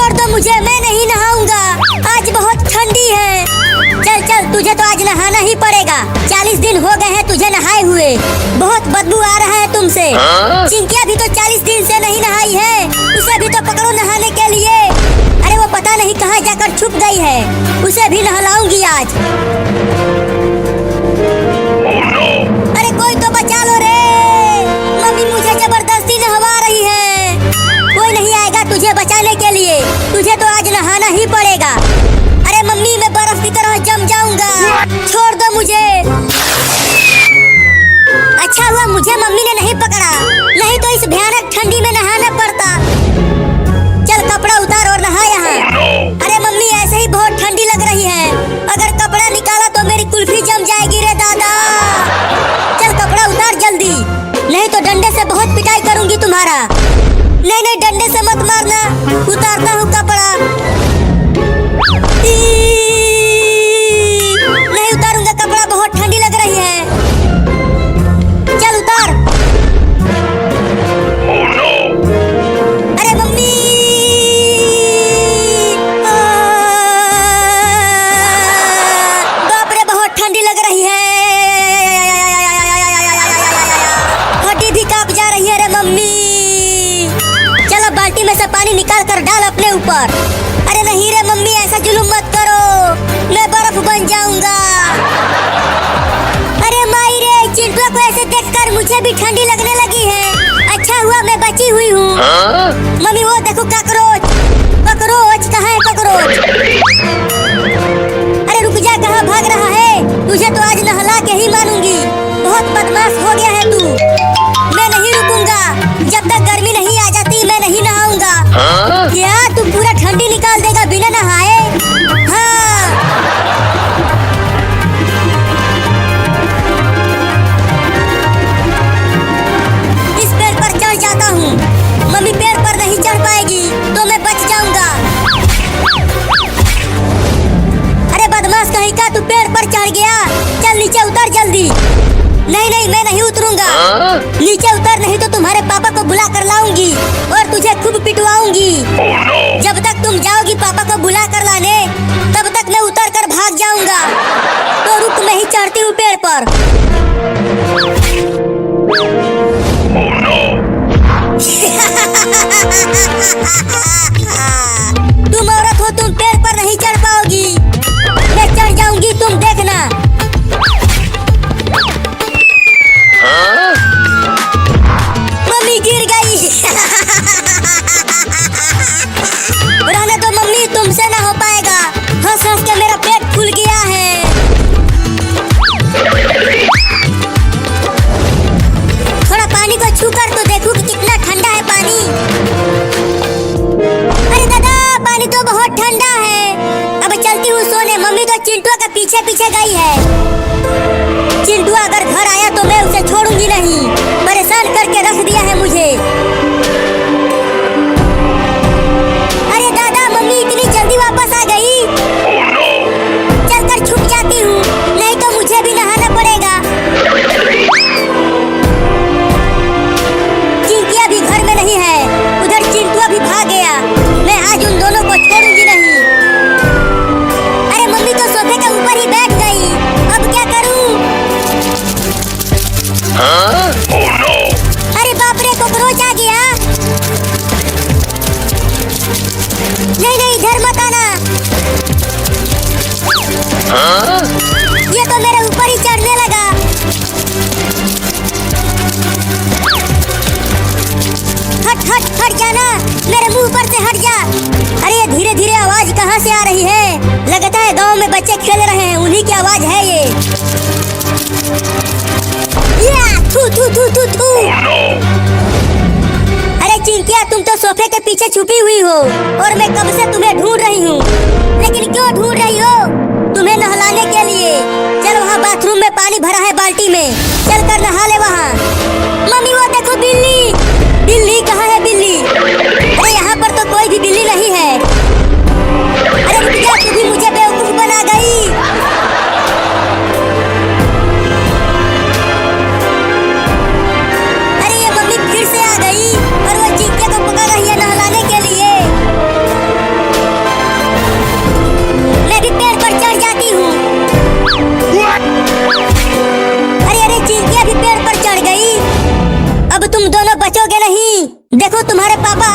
छोड़ दो मुझे, मैं नहीं नहाऊंगा, आज बहुत ठंडी है। चल चल, तुझे तो आज नहाना ही पड़ेगा। 40 दिन हो गए हैं तुझे नहाए हुए, बहुत बदबू आ रहा है तुमसे। चिंकिया भी तो 40 दिन से नहीं नहाई है, उसे भी तो पकड़ो नहाने के लिए। अरे वो पता नहीं कहाँ जाकर छुप गई है, उसे भी नहलाऊंगी आज। अरे कोई तो बचा लो रे, मम्मी मुझे जबरदस्ती नहवा रही है। कोई नहीं आएगा तुझे बचाने के लिए, तुझे तो आज नहाना ही पड़ेगा। अरे मम्मी मैं बर्फ की तरह जम जाऊंगा, छोड़ दो मुझे। अच्छा हुआ मुझे मम्मी ने नहीं पकड़ा, नहीं तो इस भयानक ठंडी में नहाना पड़ता। चल कपड़ा उतार और नहा यहाँ। अरे मम्मी ऐसे ही बहुत ठंडी लग रही है, अगर कपड़ा निकाला तो मेरी कुल्फी जम जाएगी रे दादा। चल कपड़ा उतार जल्दी, नहीं तो डंडे से बहुत पिटाई करूंगी तुम्हारा। नहीं नहीं डंडे से मत मारना, उतारता हूँ कपड़ा। नहीं उतारूंगा कपड़ा, बहुत ठंडी लग रही है। चल उतार। अरे मम्मी बाप रे बहुत ठंडी लग रही है, हड्डी भी कांप जा रही है रे मम्मी। चलो बाल्टी में से पानी निकाल कर डाल अपने ऊपर। अरे नहीं रे मम्मी ऐसा जुलूम मत करो, मैं बर्फ बन जाऊंगा। अरे माई रे, चिंटुआ को ऐसे देखकर मुझे भी ठंडी लगने लगी है। अच्छा हुआ मैं बची हुई हूँ। मम्मी वो देखो कॉकरोच, कॉकरोच कहाँ है कॉकरोच? अरे रुक जा, कहाँ भाग रहा है? तुझे तो आज नहला के ही मानूंगी, बहुत बदमाश हो गया है तू। मैं नहीं रुकूंगा, जब तक गर्मी नहीं आ जाती मैं नहीं नहाऊंगा। क्या तू पूरा ठंडी निकाल देगा बिना नहाए? हाँ इस पेड़ पर चढ़ जाता हूँ, मम्मी पेड़ पर नहीं चढ़ पाएगी तो मैं बच जाऊंगा। अरे बदमाश कहीं का, तू पेड़ पर चढ़ गया, चल नीचे उतर जल्दी। नहीं नहीं मैं नहीं उतरूंगा, नीचे उतर नहीं तो तुम्हारे पापा को बुला कर लाऊंगी और तुझे खूब पिटवाऊंगी। जब तक तुम जाओगी पापा को बुला कर लाने, तब तक मैं उतर कर भाग जाऊंगा। तो रुक, मैं ही चढ़ती हूँ पेड़ पर। तुम औरत हो, तुम पेड़ पर नहीं चढ़ पाओगी, मैं चढ़ जाऊंगी, तुम देखना। मम्मी गिर गई। रहने दो मम्मी, तुमसे ना हो पाएगा, हंस हंस के मेरा पेट फूल गया है। थोड़ा पानी को छू कर तो देखूं कि कितना ठंडा है पानी। अरे दादा पानी तो बहुत ठंडा है, अब चलती हूँ सोने। मम्मी तो चिंटुआ के पीछे पीछे गई है। चिंटुआ अगर घर आया तो मैं उसे छोड़ूंगी नहीं, परेशान करके रख दिया है मुझे। अरे दादा मम्मी इतनी जल्दी वापस आ गई, चलकर छुप जाती हूँ, नहीं तो मुझे भी नहाना पड़ेगा। चिंकिया भी घर में नहीं है, उधर चिंटुआ भी भाग गया, मैं आज उन दोनों को छोड़ूंगी नहीं। अरे मम्मी तो सोफे के ऊपर ही बैठ गई, अब क्या करूं? अरे बाप रे कॉकरोच आ गया। नहीं नहीं इधर मत आना, ये तो मेरे ऊपर ही चढ़ने लगा। हट हट हट जाना, मेरे मुंह पर से हट जा। अरे ये धीरे धीरे आवाज कहाँ से आ रही है? लगता है गांव में बच्चे खेल रहे हैं, उन्हीं की आवाज है ये। थू थू थू थू थू। अरे चिंकिया तुम तो सोफे के पीछे छुपी हुई हो और मैं कब से तुम्हें ढूंढ रही हूँ, लेकिन क्यों ढूंढ रही हो? तुम्हें नहलाने के लिए। चल वहाँ बाथरूम में पानी भरा है बाल्टी में, चल कर नहा ले वहाँ। मम्मी वो देखो बिल्ली, बिल्ली कहाँ है बिल्ली? अरे यहाँ पर तो कोई भी बिल्ली नहीं है। अरे रुक जा, तू भी मुझे बेवकूफ बना गई। तुम दोनों बचोगे नहीं। देखो तुम्हारे पापा